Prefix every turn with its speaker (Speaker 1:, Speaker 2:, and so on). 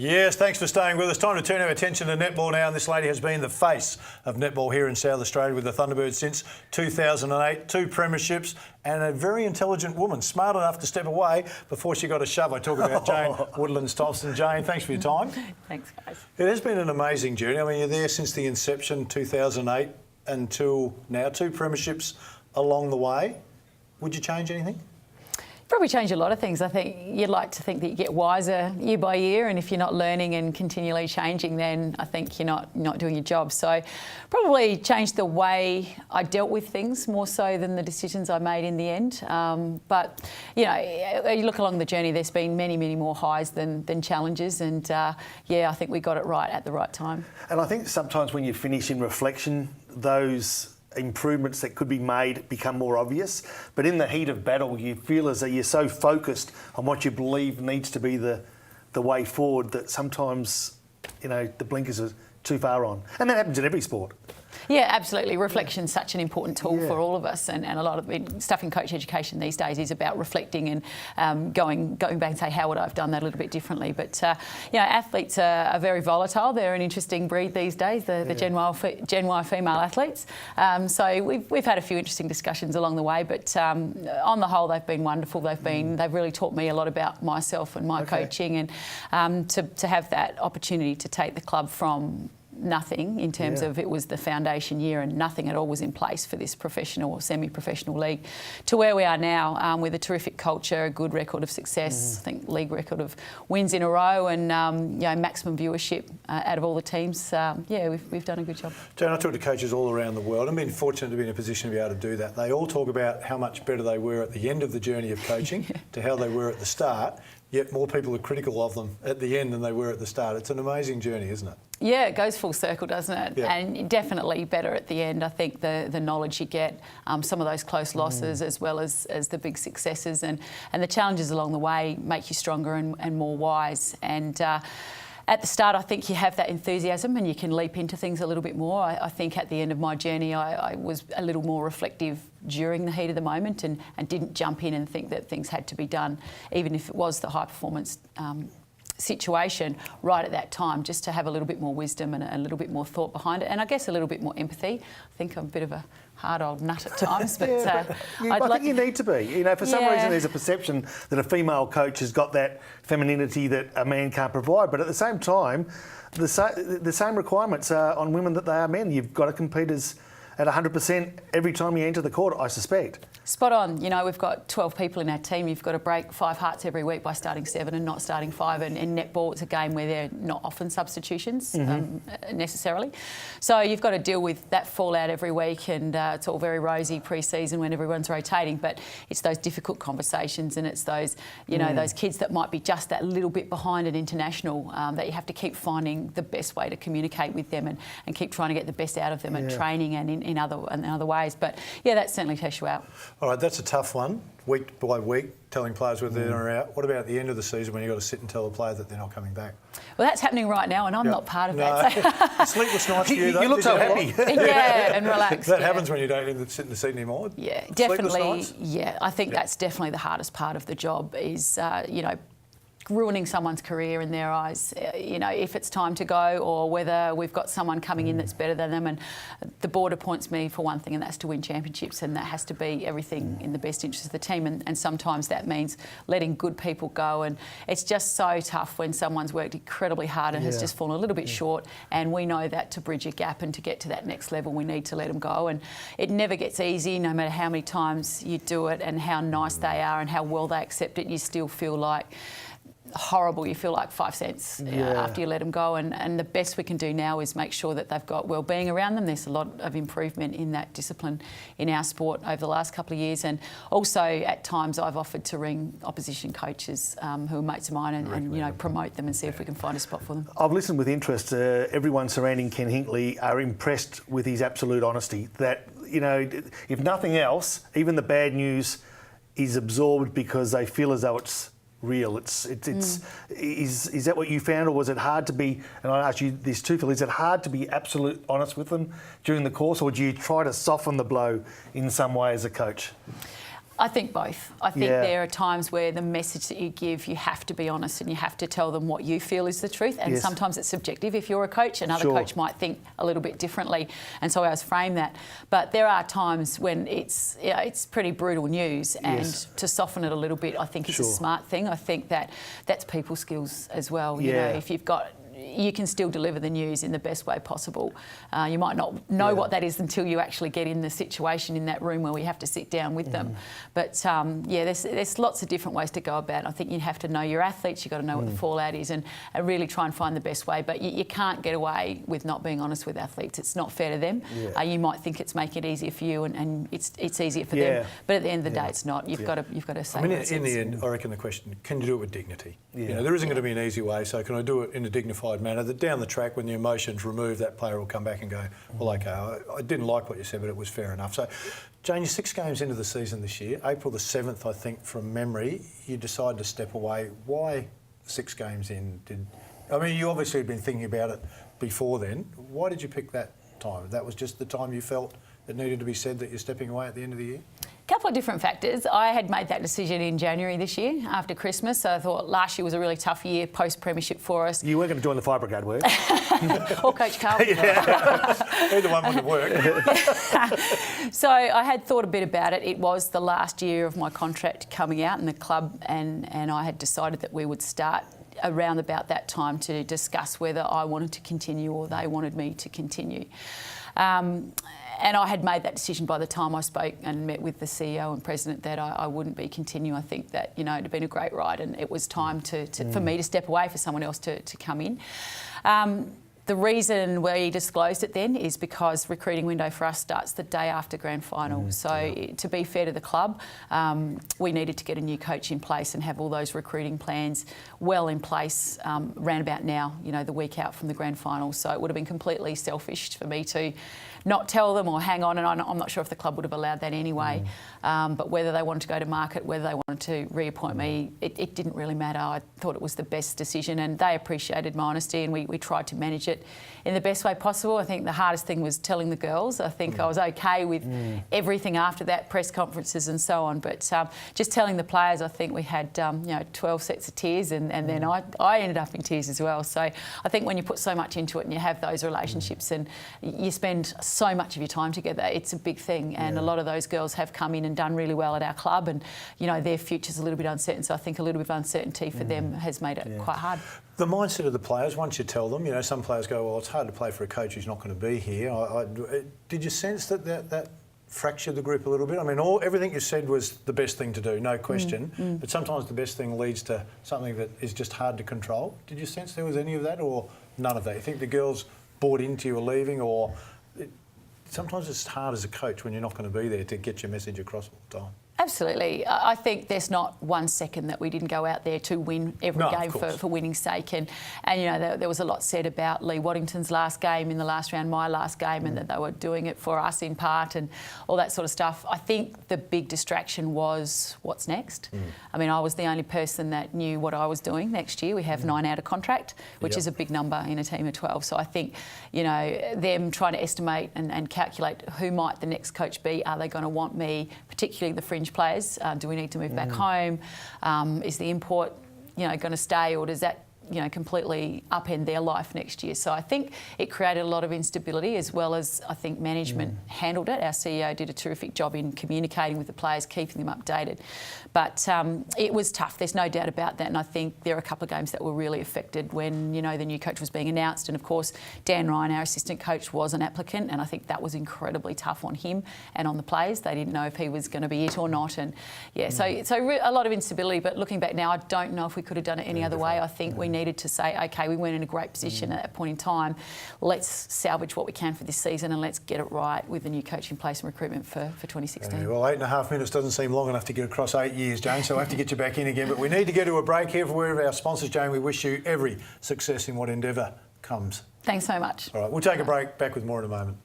Speaker 1: Yes, thanks for staying with us. Time to turn our attention to netball now. And this lady has been the face of netball here in South Australia with the Thunderbirds since 2008. 2 premierships and a very intelligent woman, smart enough to step away before she got a shove. I talk about Jane-Woodlands, Thompson. Jane, thanks for your time.
Speaker 2: Thanks, guys.
Speaker 1: It has been an amazing journey. I mean, you're there since the inception, 2008, until now. 2 premierships along the way. Would you change anything?
Speaker 2: Probably change a lot of things. I think you'd like to think that you get wiser year by year, and if you're not learning and continually changing, then I think you're not doing your job. So probably change the way I dealt with things more so than the decisions I made in the end. But, you know, you look along the journey, there's been many, many more highs than challenges, and yeah, I think we got it right at the right time.
Speaker 3: And I think sometimes when you finish in reflection, those improvements that could be made become more obvious, but in the heat of battle you feel as though you're so focused on what you believe needs to be the way forward that sometimes, you know, the blinkers are too far on, and that happens in every sport.
Speaker 2: Yeah, absolutely. Reflection's such an important tool for all of us, and a lot of stuff in coach education these days is about reflecting and going back and say, how would I have done that a little bit differently? But you know, athletes are very volatile. They're an interesting breed these days, the Gen Y female athletes. So we've had a few interesting discussions along the way, but on the whole, they've been wonderful. They've really taught me a lot about myself and my coaching, and to have that opportunity to take the club from nothing in terms of it was the foundation year and nothing at all was in place for this professional or semi-professional league to where we are now, with a terrific culture, a good record of success, I think league record of wins in a row, and you know, maximum viewership out of all the teams. Yeah, we've done a good job.
Speaker 1: Jane, I talk to coaches all around the world. I've been fortunate to be in a position to be able to do that. They all talk about how much better they were at the end of the journey of coaching to how they were at the start, yet more people are critical of them at the end than they were at the start. It's an amazing journey, isn't it? Yeah,
Speaker 2: it goes full circle, doesn't it?
Speaker 1: Yeah.
Speaker 2: And definitely better at the end. I think the knowledge you get, some of those close losses as well as the big successes and the challenges along the way make you stronger and more wise. And at the start, I think you have that enthusiasm and you can leap into things a little bit more. I think at the end of my journey, I was a little more reflective during the heat of the moment and didn't jump in and think that things had to be done, even if it was the high performance situation right at that time, just to have a little bit more wisdom and a little bit more thought behind it, and I guess a little bit more empathy. I think I'm a bit of a hard old nut at times, but
Speaker 3: I think you need to be. You know, for some reason there's a perception that a female coach has got that femininity that a man can't provide, but at the same time, the same requirements are on women that they are men. You've got to compete at 100% every time you enter the court, I suspect.
Speaker 2: Spot on. You know, we've got 12 people in our team. You've got to break 5 hearts every week by starting 7 and not starting 5. And in netball, it's a game where there are not often substitutions necessarily. So you've got to deal with that fallout every week, and it's all very rosy pre-season when everyone's rotating. But it's those difficult conversations, and it's those, you know, those kids that might be just that little bit behind an international that you have to keep finding the best way to communicate with them and keep trying to get the best out of them at training and in other ways. But yeah, that certainly takes you out.
Speaker 1: All right, that's a tough one, week by week, telling players whether they're in or out. What about at the end of the season when you've got to sit and tell the player that they're not coming back?
Speaker 2: Well, that's happening right now, and I'm not part of that. So.
Speaker 1: Sleepless nights for you, though.
Speaker 3: You look so happy.
Speaker 2: Yeah, and relaxed.
Speaker 1: That happens when you don't sit in the seat anymore.
Speaker 2: Yeah, definitely. Yeah, I think that's definitely the hardest part of the job is, you know, ruining someone's career in their eyes, you know, if it's time to go or whether we've got someone coming in that's better than them. And the board appoints me for one thing, and that's to win championships, and that has to be everything in the best interest of the team. And sometimes that means letting good people go, and it's just so tough when someone's worked incredibly hard and has just fallen a little bit short, and we know that to bridge a gap and to get to that next level we need to let them go. And it never gets easy, no matter how many times you do it and how nice they are and how well they accept it. You still feel like horrible. You feel like 5 cents after you let them go, and the best we can do now is make sure that they've got well-being around them. There's a lot of improvement in that discipline in our sport over the last couple of years, and also at times I've offered to ring opposition coaches who are mates of mine and you know, promote them and see if we can find a spot for them.
Speaker 3: I've listened with interest. Everyone surrounding Ken Hinkley are impressed with his absolute honesty, that, you know, if nothing else, even the bad news is absorbed because they feel as though it's real. Is that what you found, or was it hard to be, and I ask you this too, Phil, is it hard to be absolute honest with them during the course, or do you try to soften the blow in some way as a coach?
Speaker 2: I think both. I think there are times where the message that you give, you have to be honest and you have to tell them what you feel is the truth. And sometimes it's subjective. If you're a coach, another coach might think a little bit differently. And so I always frame that. But there are times when it's pretty brutal news, and to soften it a little bit, I think is a smart thing. I think that's people skills as well. You know, if you've got, you can still deliver the news in the best way possible. You might not know what that is until you actually get in the situation in that room where we have to sit down with them. But there's lots of different ways to go about it. I think you have to know your athletes, you've got to know what the fallout is, and really try and find the best way. But you can't get away with not being honest with athletes. It's not fair to them. You might think it's making it easier for you, and it's easier for them. But at the end of the day, it's not. You've got to say.
Speaker 1: I mean, in the end, I reckon the question: can you do it with dignity? You know, there isn't going to be an easy way. So can I do it in a dignified manner? That down the track, when the emotions remove, that player will come back and go, well, OK, I didn't like what you said, but it was fair enough. So, Jane, you're 6 games into the season this year. April the 7th, I think, from memory, you decided to step away. Why 6 games in? I mean, you obviously had been thinking about it before then. Why did you pick that time? That was just the time you felt it needed to be said that you're stepping away at the end of the year?
Speaker 2: Couple of different factors. I had made that decision in January this year after Christmas, so I thought last year was a really tough year post-premiership for us.
Speaker 3: You weren't going to join the fire brigade, were you?
Speaker 2: Or Coach Carl.
Speaker 1: Either one would have worked.
Speaker 2: So I had thought a bit about it. It was the last year of my contract coming out in the club, and I had decided that we would start around about that time to discuss whether I wanted to continue or they wanted me to continue. And I had made that decision by the time I spoke and met with the CEO and president that I wouldn't be continuing. I think that, you know, it had been a great ride and it was time for me to step away, for someone else to come in. The reason we disclosed it then is because recruiting window for us starts the day after grand final. So to be fair to the club, we needed to get a new coach in place and have all those recruiting plans well in place round about now, you know, the week out from the grand final. So it would have been completely selfish for me to not tell them or hang on, and I'm not sure if the club would have allowed that anyway. But whether they wanted to go to market, whether they wanted to reappoint me, it didn't really matter. I thought it was the best decision and they appreciated my honesty, and we tried to manage it in the best way possible. I think the hardest thing was telling the girls. I think I was okay with everything after that, press conferences and so on, but just telling the players, I think we had 12 sets of tears, and then I ended up in tears as well. So I think when you put so much into it and you have those relationships and you spend so much of your time together, it's a big thing, and a lot of those girls have come in and done really well at our club, and you know their future's a little bit uncertain, so I think a little bit of uncertainty for them has made it quite hard.
Speaker 1: The mindset of the players, once you tell them, you know, some players go, well, it's hard to play for a coach who's not going to be here. Did you sense that fractured the group a little bit? I mean, everything you said was the best thing to do, no question, but sometimes the best thing leads to something that is just hard to control. Did you sense there was any of that or none of that? You think the girls bought into you leaving, or sometimes it's hard as a coach when you're not going to be there to get your message across all the time?
Speaker 2: Absolutely. I think there's not 1 second that we didn't go out there to win every game for winning's sake. And you know, there was a lot said about Lee Waddington's last game in the last round, my last game, and that they were doing it for us in part and all that sort of stuff. I think the big distraction was what's next. I mean, I was the only person that knew what I was doing next year. We have 9 out of contract, which is a big number in a team of 12. So I think, you know, them trying to estimate and calculate who might the next coach be. Are they going to want me, particularly the fringe players? Do we need to move back home? Is the import, you know, going to stay, or does that, you know, completely upend their life next year? So I think it created a lot of instability, as well as I think management handled it. Our CEO did a terrific job in communicating with the players, keeping them updated. But it was tough, there's no doubt about that, and I think there are a couple of games that were really affected when, you know, the new coach was being announced, and of course Dan Ryan, our assistant coach, was an applicant, and I think that was incredibly tough on him and on the players. They didn't know if he was going to be it or not, and so a lot of instability. But looking back now, I don't know if we could have done it any other way. I think we needed to say, OK, we weren't in a great position at that point in time. Let's salvage what we can for this season and let's get it right with the new coach in place and recruitment for 2016.
Speaker 1: Well, 8.5 minutes doesn't seem long enough to get across 8 years, Jane, so we'll have to get you back in again. But we need to get to a break here for one of our sponsors, Jane. We wish you every success in what endeavour comes.
Speaker 2: Thanks so much.
Speaker 1: All right, we'll take a break. Back with more in a moment.